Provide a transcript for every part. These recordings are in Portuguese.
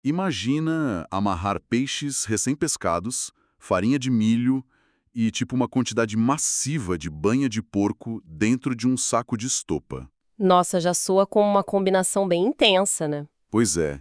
Imagina amarrar peixes recém-pescados, farinha de milho e tipo uma quantidade massiva de banha de porco dentro de um saco de estopa. Nossa, já soa como uma combinação bem intensa, né? Pois é.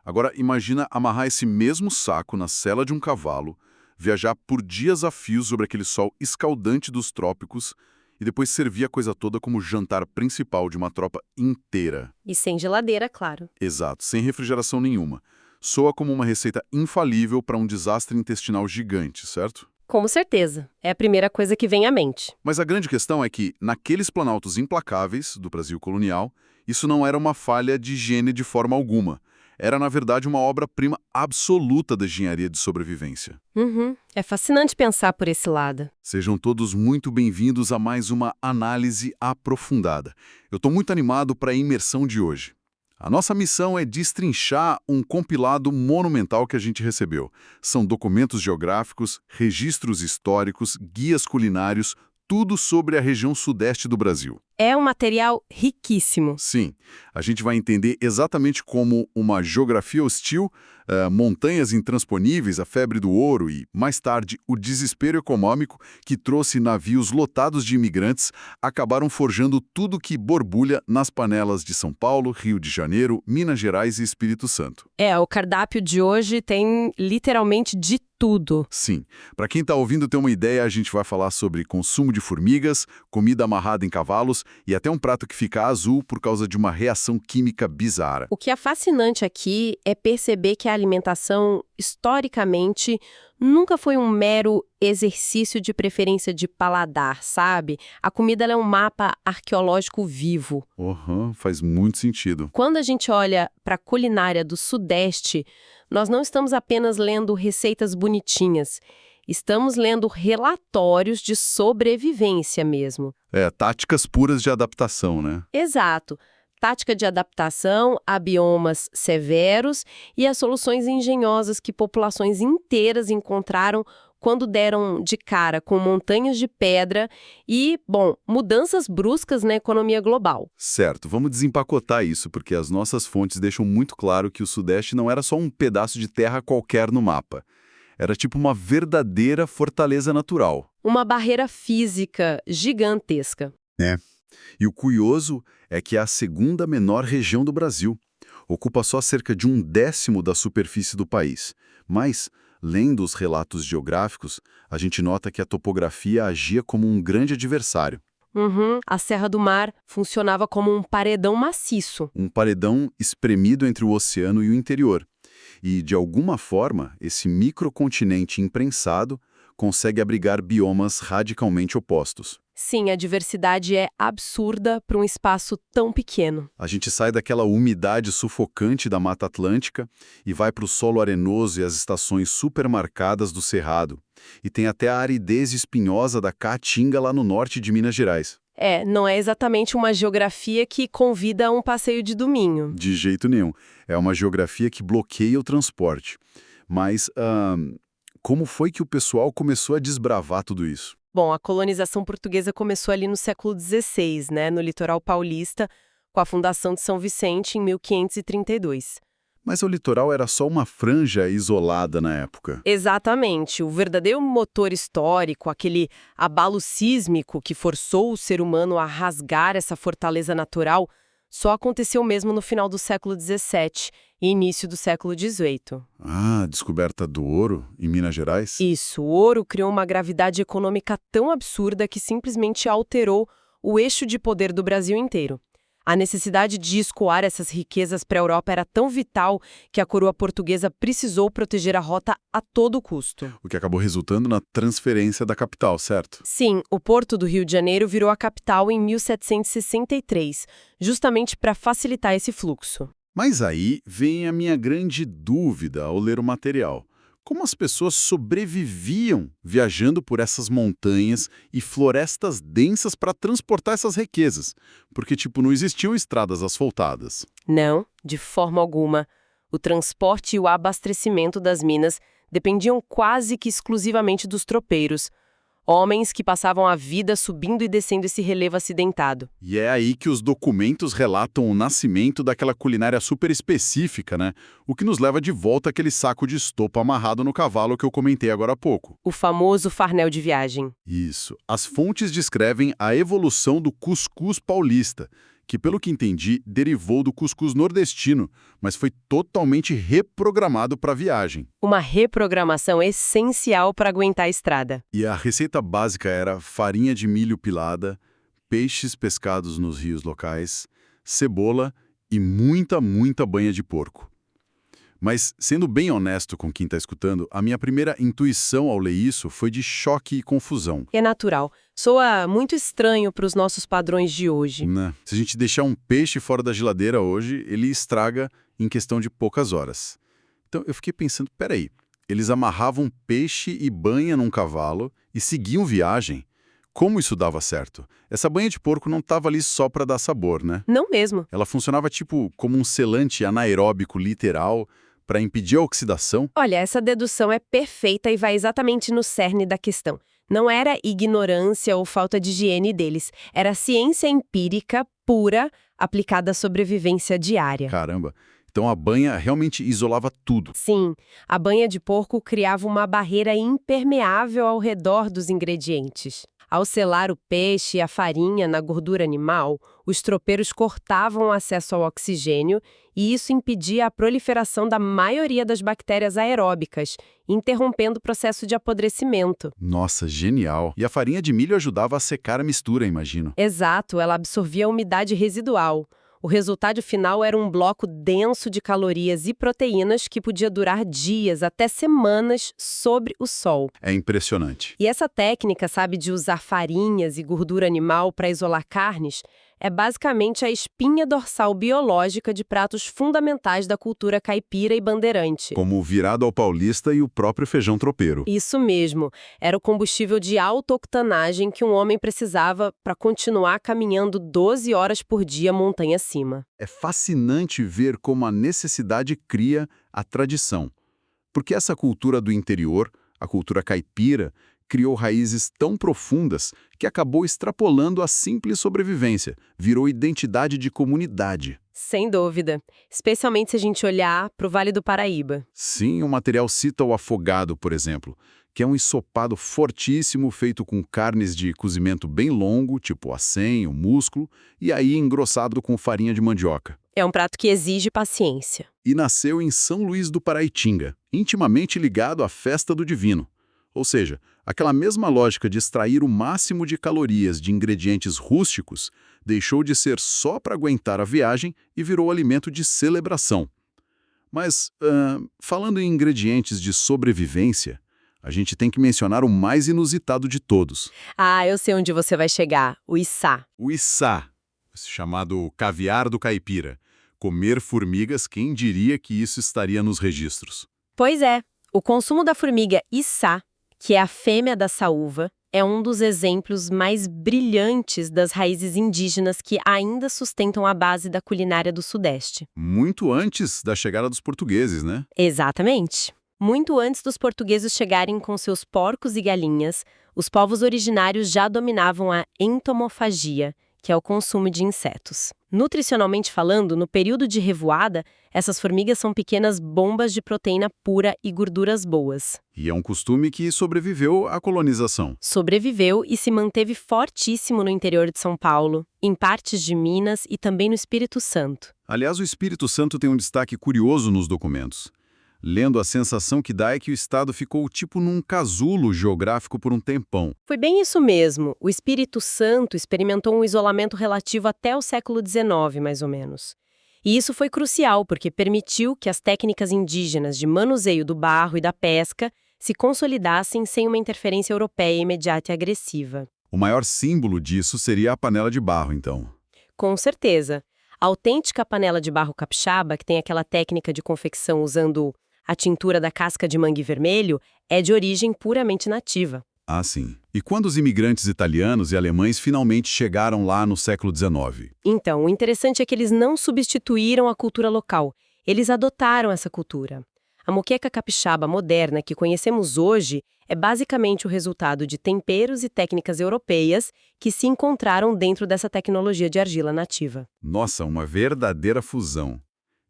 Agora imagina amarrar esse mesmo saco na sela de um cavalo, viajar por dias a fio sobre aquele sol escaldante dos trópicos e depois servir a coisa toda como jantar principal de uma tropa inteira. E sem geladeira, claro. Exato, sem refrigeração nenhuma. Soa como uma receita infalível para um desastre intestinal gigante, certo? Com certeza. É a primeira coisa que vem à mente. Mas a grande questão é que, naqueles planaltos implacáveis do Brasil colonial, isso não era uma falha de higiene de forma alguma. Era, na verdade, uma obra-prima absoluta da engenharia de sobrevivência. Uhum. É fascinante pensar por esse lado. Sejam todos muito bem-vindos a mais uma análise aprofundada. Eu estou muito animado para a imersão de hoje. A nossa missão é destrinchar um compilado monumental que a gente recebeu. São documentos geográficos, registros históricos, guias culinários, tudo sobre a região sudeste do Brasil. É um material riquíssimo. Sim, a gente vai entender exatamente como uma geografia hostil, montanhas intransponíveis, a febre do ouro e, mais tarde, o desespero econômico que trouxe navios lotados de imigrantes acabaram forjando tudo que borbulha nas panelas de São Paulo, Rio de Janeiro, Minas Gerais e Espírito Santo. O cardápio de hoje tem literalmente de tudo. Sim, para quem está ouvindo ter uma ideia, a gente vai falar sobre consumo de formigas, comida amarrada em cavalos e até um prato que fica azul por causa de uma reação química bizarra. O que é fascinante aqui é perceber que a alimentação, historicamente, nunca foi um mero exercício de preferência de paladar, sabe? A comida ela é um mapa arqueológico vivo. Faz muito sentido. Quando a gente olha para a culinária do Sudeste, nós não estamos apenas lendo receitas bonitinhas. Estamos lendo relatórios de sobrevivência mesmo. Táticas puras de adaptação, né? Exato. Tática de adaptação a biomas severos e as soluções engenhosas que populações inteiras encontraram quando deram de cara com montanhas de pedra e, mudanças bruscas na economia global. Certo, vamos desempacotar isso, porque as nossas fontes deixam muito claro que o Sudeste não era só um pedaço de terra qualquer no mapa. Era tipo uma verdadeira fortaleza natural. Uma barreira física gigantesca. E o curioso é que é a segunda menor região do Brasil. Ocupa só cerca de 1/10 da superfície do país. Mas, lendo os relatos geográficos, a gente nota que a topografia agia como um grande adversário. A Serra do Mar funcionava como um paredão maciço. Um paredão espremido entre o oceano e o interior. E, de alguma forma, esse microcontinente imprensado consegue abrigar biomas radicalmente opostos. Sim, a diversidade é absurda para um espaço tão pequeno. A gente sai daquela umidade sufocante da Mata Atlântica e vai para o solo arenoso e as estações supermarcadas do Cerrado. E tem até a aridez espinhosa da Caatinga lá no norte de Minas Gerais. Não é exatamente uma geografia que convida a um passeio de domingo. De jeito nenhum. É uma geografia que bloqueia o transporte. Mas, como foi que o pessoal começou a desbravar tudo isso? Bom, a colonização portuguesa começou ali no século XVI, né, no litoral paulista, com a fundação de São Vicente em 1532. Mas o litoral era só uma franja isolada na época. Exatamente. O verdadeiro motor histórico, aquele abalo sísmico que forçou o ser humano a rasgar essa fortaleza natural, só aconteceu mesmo no final do século XVII e início do século XVIII. Ah, descoberta do ouro em Minas Gerais? Isso, o ouro criou uma gravidade econômica tão absurda que simplesmente alterou o eixo de poder do Brasil inteiro. A necessidade de escoar essas riquezas para a Europa era tão vital que a coroa portuguesa precisou proteger a rota a todo custo. O que acabou resultando na transferência da capital, certo? Sim, o Porto do Rio de Janeiro virou a capital em 1763, justamente para facilitar esse fluxo. Mas aí vem a minha grande dúvida ao ler o material. Como as pessoas sobreviviam viajando por essas montanhas e florestas densas para transportar essas riquezas? Porque, não existiam estradas asfaltadas. Não, de forma alguma. O transporte e o abastecimento das minas dependiam quase que exclusivamente dos tropeiros. Homens que passavam a vida subindo e descendo esse relevo acidentado. E é aí que os documentos relatam o nascimento daquela culinária super específica, né? O que nos leva de volta àquele saco de estopa amarrado no cavalo que eu comentei agora há pouco. O famoso farnel de viagem. Isso. As fontes descrevem a evolução do cuscuz paulista, que, pelo que entendi, derivou do cuscuz nordestino, mas foi totalmente reprogramado para a viagem. Uma reprogramação essencial para aguentar a estrada. E a receita básica era farinha de milho pilada, peixes pescados nos rios locais, cebola e muita banha de porco. Mas, sendo bem honesto com quem está escutando, a minha primeira intuição ao ler isso foi de choque e confusão. É natural. Soa muito estranho para os nossos padrões de hoje. Né? Se a gente deixar um peixe fora da geladeira hoje, ele estraga em questão de poucas horas. Então eu fiquei pensando, peraí, eles amarravam peixe e banha num cavalo e seguiam viagem? Como isso dava certo? Essa banha de porco não estava ali só para dar sabor, né? Não mesmo. Ela funcionava tipo como um selante anaeróbico literal para impedir a oxidação? Olha, essa dedução é perfeita e vai exatamente no cerne da questão. Não era ignorância ou falta de higiene deles, era ciência empírica pura aplicada à sobrevivência diária. Caramba! Então a banha realmente isolava tudo. Sim, a banha de porco criava uma barreira impermeável ao redor dos ingredientes. Ao selar o peixe e a farinha na gordura animal, os tropeiros cortavam o acesso ao oxigênio e isso impedia a proliferação da maioria das bactérias aeróbicas, interrompendo o processo de apodrecimento. Nossa, genial! E a farinha de milho ajudava a secar a mistura, imagino. Exato, ela absorvia a umidade residual. O resultado final era um bloco denso de calorias e proteínas que podia durar dias, até semanas, sob o sol. É impressionante. E essa técnica, sabe, de usar farinhas e gordura animal para isolar carnes, é basicamente a espinha dorsal biológica de pratos fundamentais da cultura caipira e bandeirante. Como o virado ao paulista e o próprio feijão tropeiro. Isso mesmo. Era o combustível de alta octanagem que um homem precisava para continuar caminhando 12 horas por dia montanha acima. É fascinante ver como a necessidade cria a tradição. Porque essa cultura do interior, a cultura caipira, criou raízes tão profundas que acabou extrapolando a simples sobrevivência, virou identidade de comunidade. Sem dúvida, especialmente se a gente olhar para o Vale do Paraíba. Sim, o material cita o afogado, por exemplo, que é um ensopado fortíssimo feito com carnes de cozimento bem longo, tipo acém, o músculo, e aí engrossado com farinha de mandioca. É um prato que exige paciência. E nasceu em São Luís do Paraitinga, intimamente ligado à festa do divino. Ou seja, aquela mesma lógica de extrair o máximo de calorias de ingredientes rústicos deixou de ser só para aguentar a viagem e virou alimento de celebração. Mas, falando em ingredientes de sobrevivência, a gente tem que mencionar o mais inusitado de todos. Ah, eu sei onde você vai chegar, o içá. O içá, chamado caviar do caipira. Comer formigas, quem diria que isso estaria nos registros? Pois é, o consumo da formiga içá, que é a fêmea da saúva, é um dos exemplos mais brilhantes das raízes indígenas que ainda sustentam a base da culinária do Sudeste. Muito antes da chegada dos portugueses, né? Exatamente. Muito antes dos portugueses chegarem com seus porcos e galinhas, os povos originários já dominavam a entomofagia, que é o consumo de insetos. Nutricionalmente falando, no período de revoada, essas formigas são pequenas bombas de proteína pura e gorduras boas. E é um costume que sobreviveu à colonização. Sobreviveu e se manteve fortíssimo no interior de São Paulo, em partes de Minas e também no Espírito Santo. Aliás, o Espírito Santo tem um destaque curioso nos documentos. Lendo, a sensação que dá é que o estado ficou tipo num casulo geográfico por um tempão. Foi bem isso mesmo. O Espírito Santo experimentou um isolamento relativo até o século XIX, mais ou menos. E isso foi crucial, porque permitiu que as técnicas indígenas de manuseio do barro e da pesca se consolidassem sem uma interferência europeia imediata e agressiva. O maior símbolo disso seria a panela de barro, então. Com certeza. A autêntica panela de barro capixaba, que tem aquela técnica de confecção usando a tintura da casca de mangue vermelho, é de origem puramente nativa. Ah, sim. E quando os imigrantes italianos e alemães finalmente chegaram lá no século XIX? Então, o interessante é que eles não substituíram a cultura local, eles adotaram essa cultura. A moqueca capixaba moderna que conhecemos hoje é basicamente o resultado de temperos e técnicas europeias que se encontraram dentro dessa tecnologia de argila nativa. Nossa, uma verdadeira fusão.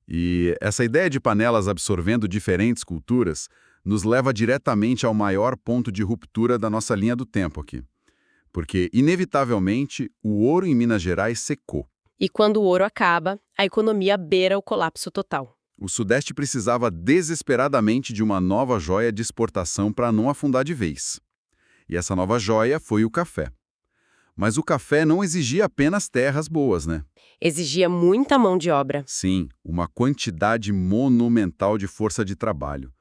E essa ideia de panelas absorvendo diferentes culturas nos leva diretamente ao maior ponto de ruptura da nossa linha do tempo aqui. Porque, inevitavelmente, o ouro em Minas Gerais secou. E quando o ouro acaba, a economia beira o colapso total. O Sudeste precisava desesperadamente de uma nova joia de exportação para não afundar de vez. E essa nova joia foi o café. Mas o café não exigia apenas terras boas, né? Exigia muita mão de obra. Sim, uma quantidade monumental de força de trabalho.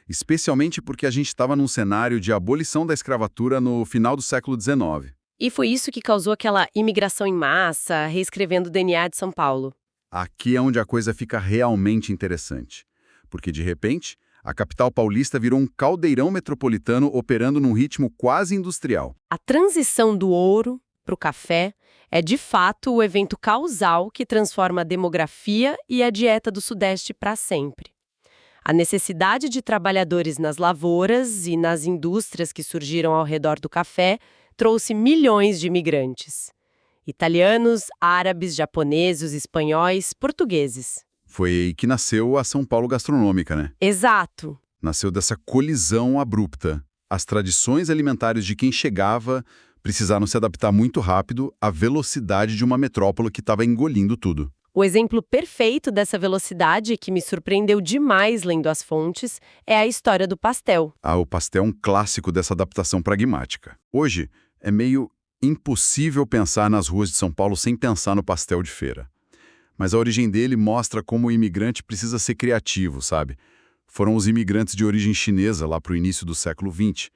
Especialmente porque a gente estava num cenário de abolição da escravatura no final do século XIX. E foi isso que causou aquela imigração em massa, reescrevendo o DNA de São Paulo. Aqui é onde a coisa fica realmente interessante. Porque, de repente, a capital paulista virou um caldeirão metropolitano operando num ritmo quase industrial. A transição do ouro para o café é, de fato, o evento causal que transforma a demografia e a dieta do Sudeste para sempre. A necessidade de trabalhadores nas lavouras e nas indústrias que surgiram ao redor do café trouxe milhões de imigrantes. Italianos, árabes, japoneses, espanhóis, portugueses. Foi aí que nasceu a São Paulo gastronômica, né? Exato. Nasceu dessa colisão abrupta. As tradições alimentares de quem chegava precisaram se adaptar muito rápido à velocidade de uma metrópole que estava engolindo tudo. O exemplo perfeito dessa velocidade, que me surpreendeu demais lendo as fontes, é a história do pastel. O pastel é um clássico dessa adaptação pragmática. Hoje, é meio impossível pensar nas ruas de São Paulo sem pensar no pastel de feira. Mas a origem dele mostra como o imigrante precisa ser criativo, sabe? Foram os imigrantes de origem chinesa, lá para o início do século XX,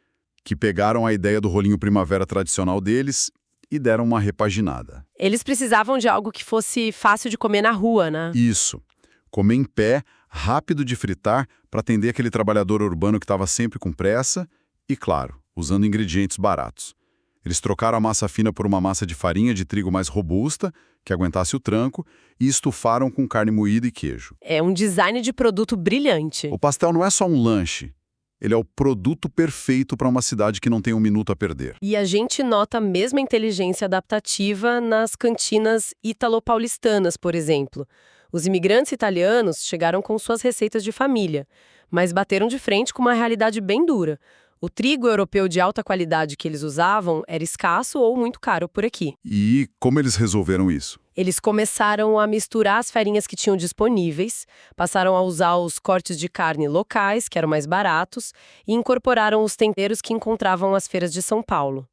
que pegaram a ideia do rolinho primavera tradicional deles e deram uma repaginada. Eles precisavam de algo que fosse fácil de comer na rua, né? Isso. Comer em pé, rápido de fritar, para atender aquele trabalhador urbano que estava sempre com pressa e, claro, usando ingredientes baratos. Eles trocaram a massa fina por uma massa de farinha de trigo mais robusta, que aguentasse o tranco, e estufaram com carne moída e queijo. É um design de produto brilhante. O pastel não é só um lanche. Ele é o produto perfeito para uma cidade que não tem um minuto a perder. E a gente nota a mesma inteligência adaptativa nas cantinas ítalo-paulistanas, por exemplo. Os imigrantes italianos chegaram com suas receitas de família, mas bateram de frente com uma realidade bem dura. O trigo europeu de alta qualidade que eles usavam era escasso ou muito caro por aqui. E como eles resolveram isso? Eles começaram a misturar as farinhas que tinham disponíveis, passaram a usar os cortes de carne locais, que eram mais baratos, e incorporaram os temperos que encontravam nas feiras de São Paulo.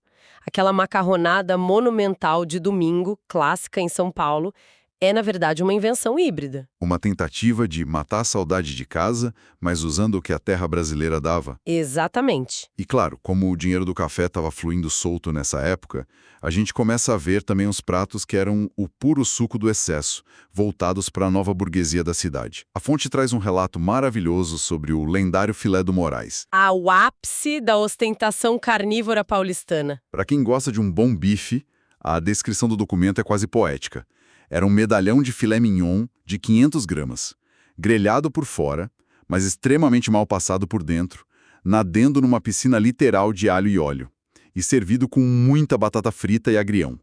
Aquela macarronada monumental de domingo, clássica em São Paulo, é, na verdade, uma invenção híbrida. Uma tentativa de matar a saudade de casa, mas usando o que a terra brasileira dava. Exatamente. E claro, como o dinheiro do café estava fluindo solto nessa época, a gente começa a ver também os pratos que eram o puro suco do excesso, voltados para a nova burguesia da cidade. A fonte traz um relato maravilhoso sobre o lendário filé do Moraes. O ápice da ostentação carnívora paulistana. Para quem gosta de um bom bife, a descrição do documento é quase poética. Era um medalhão de filé mignon de 500 gramas, grelhado por fora, mas extremamente mal passado por dentro, nadendo numa piscina literal de alho e óleo, e servido com muita batata frita e agrião.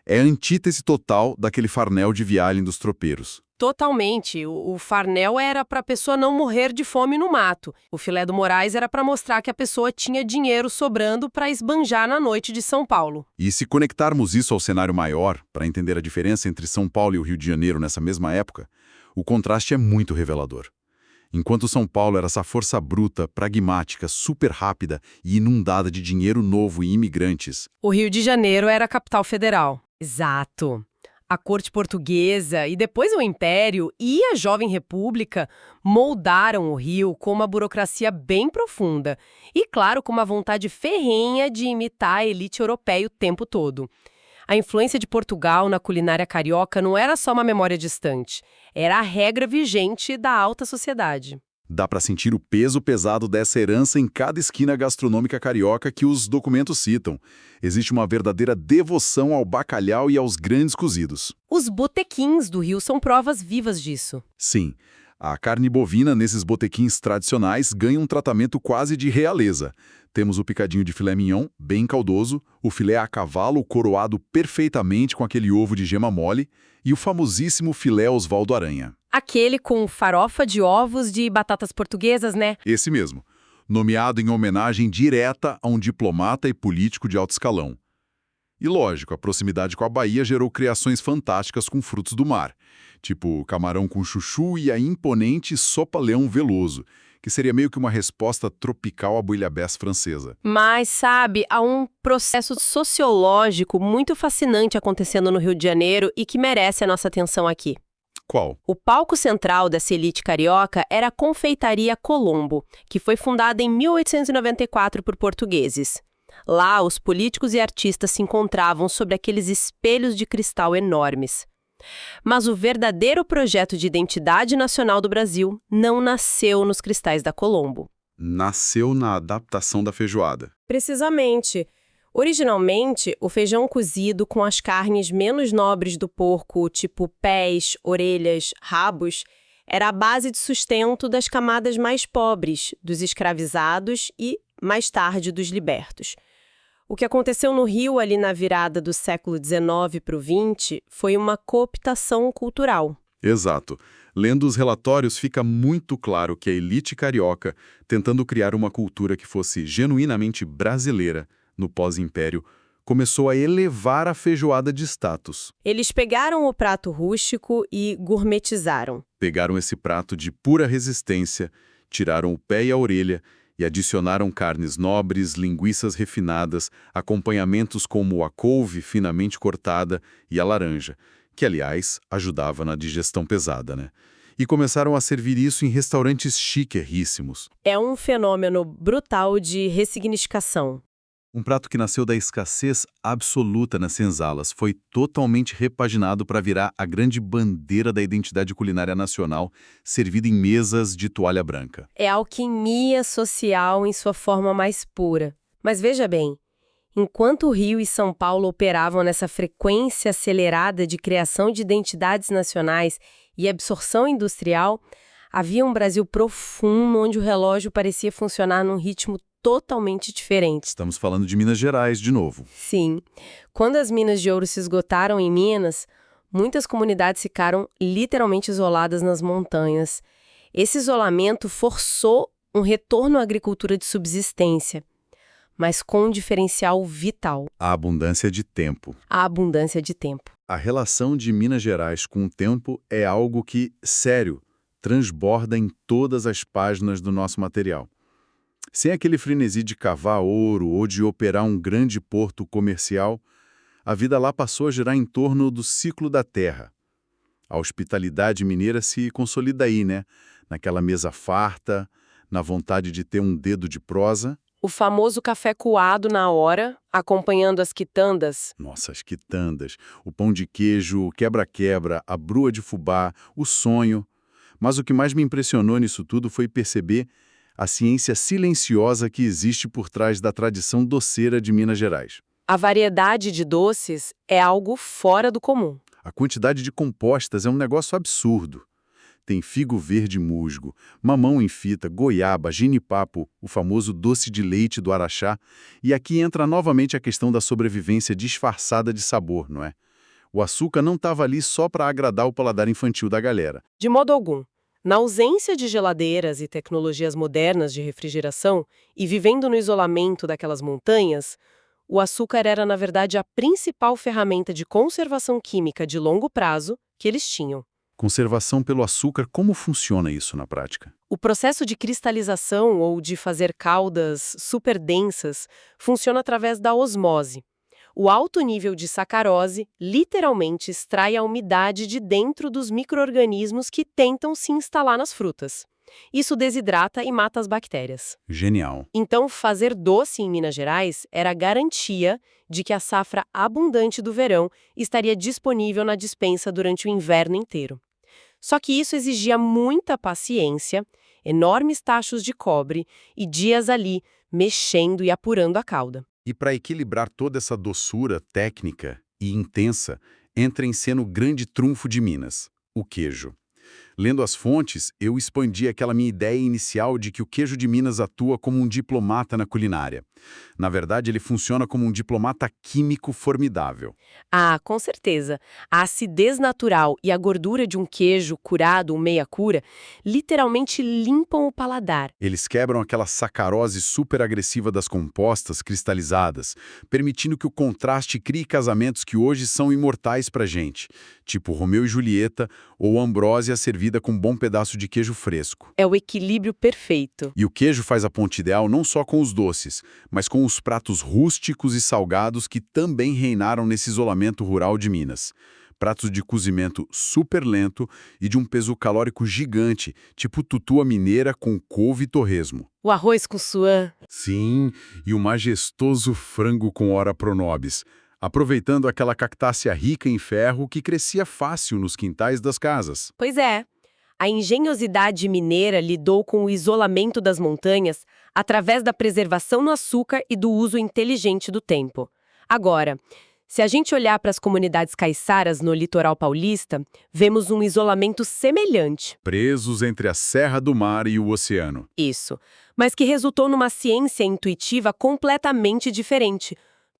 É a antítese total daquele farnel de viagem dos tropeiros. Totalmente. O farnel era para a pessoa não morrer de fome no mato. O filé do Moraes era para mostrar que a pessoa tinha dinheiro sobrando para esbanjar na noite de São Paulo. E se conectarmos isso ao cenário maior, para entender a diferença entre São Paulo e o Rio de Janeiro nessa mesma época, o contraste é muito revelador. Enquanto São Paulo era essa força bruta, pragmática, super rápida e inundada de dinheiro novo e imigrantes, o Rio de Janeiro era a capital federal. Exato. A corte portuguesa e depois o Império e a Jovem República moldaram o Rio com uma burocracia bem profunda e, claro, com uma vontade ferrenha de imitar a elite europeia o tempo todo. A influência de Portugal na culinária carioca não era só uma memória distante, era a regra vigente da alta sociedade. dá para sentir o peso pesado dessa herança em cada esquina gastronômica carioca que os documentos citam. Existe uma verdadeira devoção ao bacalhau e aos grandes cozidos. Os botequins do Rio são provas vivas disso. Sim, A carne bovina, nesses botequins tradicionais, ganha um tratamento quase de realeza. Temos o picadinho de filé mignon, bem caldoso, o filé a cavalo coroado perfeitamente com aquele ovo de gema mole e o famosíssimo filé Osvaldo Aranha. Aquele com farofa de ovos de batatas portuguesas, né? Esse mesmo, nomeado em homenagem direta a um diplomata e político de alto escalão. E lógico, a proximidade com a Bahia gerou criações fantásticas com frutos do mar, tipo camarão com chuchu e a imponente sopa-leão veloso, que seria meio que uma resposta tropical à bouillabaisse francesa. Mas, sabe, há um processo sociológico muito fascinante acontecendo no Rio de Janeiro e que merece a nossa atenção aqui. Qual? O palco central dessa elite carioca era a Confeitaria Colombo, que foi fundada em 1894 por portugueses. Lá, os políticos e artistas se encontravam sob aqueles espelhos de cristal enormes. Mas o verdadeiro projeto de identidade nacional do Brasil não nasceu nos cristais da Colombo. Nasceu na adaptação da feijoada. Precisamente. Originalmente, o feijão cozido com as carnes menos nobres do porco, tipo pés, orelhas, rabos, era a base de sustento das camadas mais pobres, dos escravizados e, mais tarde, dos libertos. O que aconteceu no Rio ali na virada do século XIX para o XX foi uma cooptação cultural. Exato. Lendo os relatórios, fica muito claro que a elite carioca, tentando criar uma cultura que fosse genuinamente brasileira no pós-império, começou a elevar a feijoada de status. Eles pegaram o prato rústico e gourmetizaram. Pegaram esse prato de pura resistência, tiraram o pé e a orelha e adicionaram carnes nobres, linguiças refinadas, acompanhamentos como a couve finamente cortada e a laranja, que, aliás, ajudava na digestão pesada, né? E começaram a servir isso em restaurantes chiquérrimos. É um fenômeno brutal de ressignificação. Um prato que nasceu da escassez absoluta nas senzalas foi totalmente repaginado para virar a grande bandeira da identidade culinária nacional, servida em mesas de toalha branca. É alquimia social em sua forma mais pura. Mas veja bem, enquanto o Rio e São Paulo operavam nessa frequência acelerada de criação de identidades nacionais e absorção industrial, havia um Brasil profundo onde o relógio parecia funcionar num ritmo totalmente diferente. Estamos falando de Minas Gerais de novo. Sim. Quando as minas de ouro se esgotaram em Minas, muitas comunidades ficaram literalmente isoladas nas montanhas. Esse isolamento forçou um retorno à agricultura de subsistência, mas com um diferencial vital: A abundância de tempo. a abundância de tempo. A relação de Minas Gerais com o tempo é algo que, sério, transborda em todas as páginas do nosso material. Sem aquele frenesi de cavar ouro ou de operar um grande porto comercial, a vida lá passou a girar em torno do ciclo da terra. A hospitalidade mineira se consolida aí, né? Naquela mesa farta, na vontade de ter um dedo de prosa. O famoso café coado na hora, acompanhando as quitandas. Nossa, as quitandas, o pão de queijo, o quebra-quebra, a brua de fubá, o sonho. Mas o que mais me impressionou nisso tudo foi perceber a ciência silenciosa que existe por trás da tradição doceira de Minas Gerais. A variedade de doces é algo fora do comum. A quantidade de compostas é um negócio absurdo. Tem figo verde musgo, mamão em fita, goiaba, ginipapo, o famoso doce de leite do Araxá, e aqui entra novamente a questão da sobrevivência disfarçada de sabor, não é? O açúcar não estava ali só para agradar o paladar infantil da galera. De modo algum. Na ausência de geladeiras e tecnologias modernas de refrigeração, e vivendo no isolamento daquelas montanhas, o açúcar era, na verdade, a principal ferramenta de conservação química de longo prazo que eles tinham. Conservação pelo açúcar, como funciona isso na prática? O processo de cristalização ou de fazer caldas super densas funciona através da osmose. O alto nível de sacarose literalmente extrai a umidade de dentro dos micro-organismos que tentam se instalar nas frutas. Isso desidrata e mata as bactérias. Genial. Então, fazer doce em Minas Gerais era a garantia de que a safra abundante do verão estaria disponível na despensa durante o inverno inteiro. Só que isso exigia muita paciência, enormes tachos de cobre e dias ali mexendo e apurando a calda. E para equilibrar toda essa doçura técnica e intensa, entra em cena o grande trunfo de Minas, o queijo. Lendo as fontes, eu expandi aquela minha ideia inicial de que o queijo de Minas atua como um diplomata na culinária. Na verdade, ele funciona como um diplomata químico formidável. Ah, com certeza. A acidez natural e a gordura de um queijo curado ou meia cura literalmente limpam o paladar. Eles quebram aquela sacarose super agressiva das compostas cristalizadas, permitindo que o contraste crie casamentos que hoje são imortais pra gente, tipo Romeu e Julieta ou Ambrósia servida com um bom pedaço de queijo fresco. É o equilíbrio perfeito. E o queijo faz a ponte ideal não só com os doces, mas com os pratos rústicos e salgados que também reinaram nesse isolamento rural de Minas. Pratos de cozimento super lento e de um peso calórico gigante, tipo tutua mineira com couve e torresmo. O arroz com suã. Sim, e o majestoso frango com ora pro nobis, aproveitando aquela cactácea rica em ferro que crescia fácil nos quintais das casas. Pois é. A engenhosidade mineira lidou com o isolamento das montanhas através da preservação no açúcar e do uso inteligente do tempo. Agora, se a gente olhar para as comunidades caiçaras no litoral paulista, vemos um isolamento semelhante. Presos entre a Serra do Mar e o oceano. Isso, mas que resultou numa ciência intuitiva completamente diferente,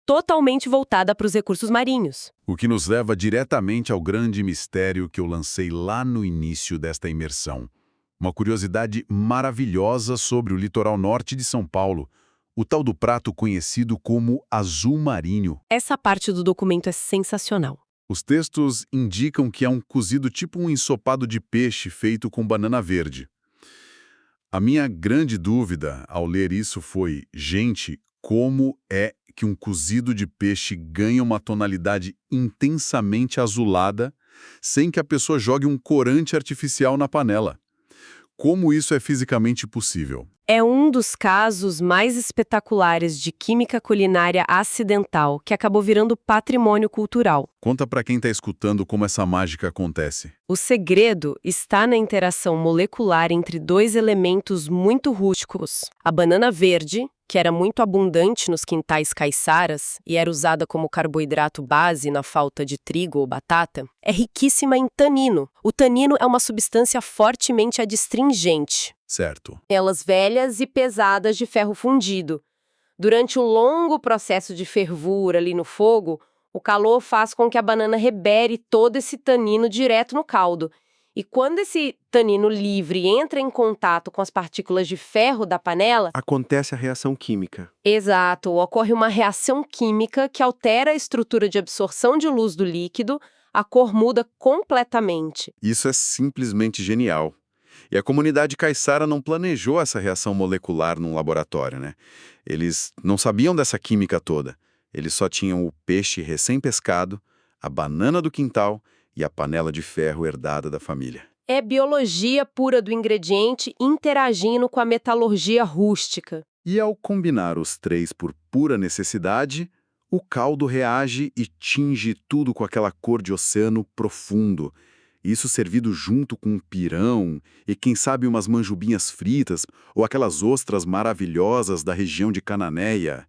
totalmente voltada para os recursos marinhos. O que nos leva diretamente ao grande mistério que eu lancei lá no início desta imersão. Uma curiosidade maravilhosa sobre o litoral norte de São Paulo, o tal do prato conhecido como azul marinho. Essa parte do documento é sensacional. Os textos indicam que é um cozido tipo um ensopado de peixe feito com banana verde. A minha grande dúvida ao ler isso foi, gente, como é que um cozido de peixe ganha uma tonalidade intensamente azulada sem que a pessoa jogue um corante artificial na panela? Como isso é fisicamente possível? É um dos casos mais espetaculares de química culinária acidental que acabou virando patrimônio cultural. Conta para quem está escutando como essa mágica acontece. O segredo está na interação molecular entre dois elementos muito rústicos. A banana verde, que era muito abundante nos quintais caiçaras e era usada como carboidrato base na falta de trigo ou batata, é riquíssima em tanino. O tanino é uma substância fortemente adstringente. Certo. Elas velhas e pesadas de ferro fundido. Durante um longo processo de fervura ali no fogo, o calor faz com que a banana rebere todo esse tanino direto no caldo. E quando esse tanino livre entra em contato com as partículas de ferro da panela... Acontece a reação química. Exato, ocorre uma reação química que altera a estrutura de absorção de luz do líquido, a cor muda completamente. Isso é simplesmente genial. E a comunidade caiçara não planejou essa reação molecular num laboratório, né? Eles não sabiam dessa química toda. Eles só tinham o peixe recém-pescado, a banana do quintal e a panela de ferro herdada da família. É biologia pura do ingrediente interagindo com a metalurgia rústica. E ao combinar os três por pura necessidade, o caldo reage e tinge tudo com aquela cor de oceano profundo. Isso servido junto com um pirão e, quem sabe, umas manjubinhas fritas ou aquelas ostras maravilhosas da região de Cananéia.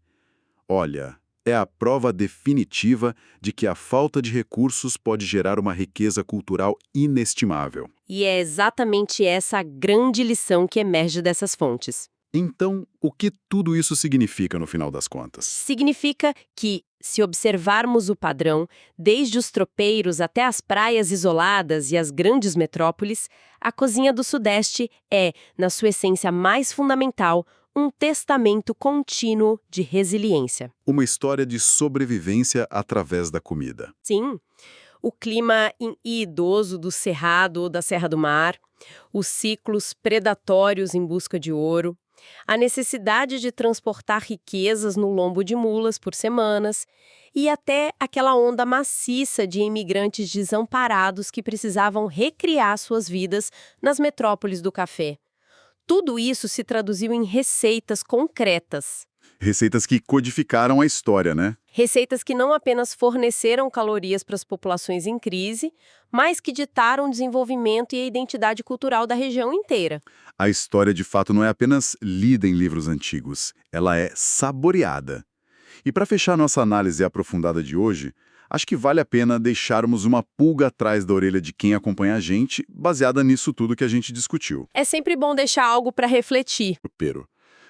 Olha, é a prova definitiva de que a falta de recursos pode gerar uma riqueza cultural inestimável. E é exatamente essa a grande lição que emerge dessas fontes. Então, o que tudo isso significa no final das contas? Significa que, se observarmos o padrão, desde os tropeiros até as praias isoladas e as grandes metrópoles, a cozinha do Sudeste é, na sua essência mais fundamental, um testamento contínuo de resiliência. Uma história de sobrevivência através da comida. Sim, o clima idoso do Cerrado ou da Serra do Mar, os ciclos predatórios em busca de ouro, a necessidade de transportar riquezas no lombo de mulas por semanas e até aquela onda maciça de imigrantes desamparados que precisavam recriar suas vidas nas metrópoles do café. Tudo isso se traduziu em receitas concretas. Receitas que codificaram a história, né? Receitas que não apenas forneceram calorias para as populações em crise, mas que ditaram o desenvolvimento e a identidade cultural da região inteira. A história, de fato, não é apenas lida em livros antigos, ela é saboreada. E para fechar nossa análise aprofundada de hoje, Acho que vale a pena deixarmos uma pulga atrás da orelha de quem acompanha a gente, baseada nisso tudo que a gente discutiu. É sempre bom deixar algo para refletir. Pero,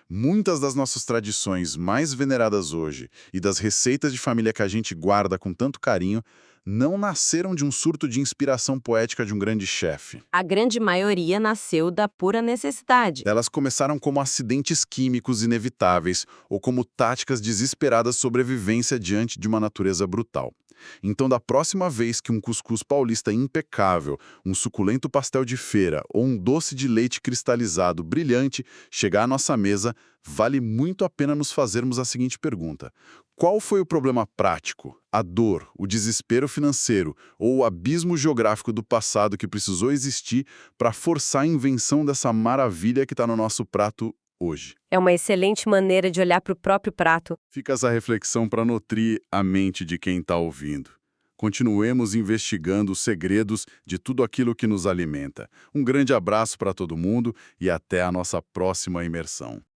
muitas das nossas tradições mais veneradas hoje e das receitas de família que a gente guarda com tanto carinho não nasceram de um surto de inspiração poética de um grande chefe. A grande maioria nasceu da pura necessidade. Elas começaram como acidentes químicos inevitáveis ou como táticas desesperadas de sobrevivência diante de uma natureza brutal. Então, da próxima vez que um cuscuz paulista impecável, um suculento pastel de feira ou um doce de leite cristalizado brilhante chegar à nossa mesa, vale muito a pena nos fazermos a seguinte pergunta: qual foi o problema prático, a dor, o desespero financeiro ou o abismo geográfico do passado que precisou existir para forçar a invenção dessa maravilha que está no nosso prato hoje? É uma excelente maneira de olhar para o próprio prato. Fica essa reflexão para nutrir a mente de quem está ouvindo. Continuemos investigando os segredos de tudo aquilo que nos alimenta. Um grande abraço para todo mundo e até a nossa próxima imersão.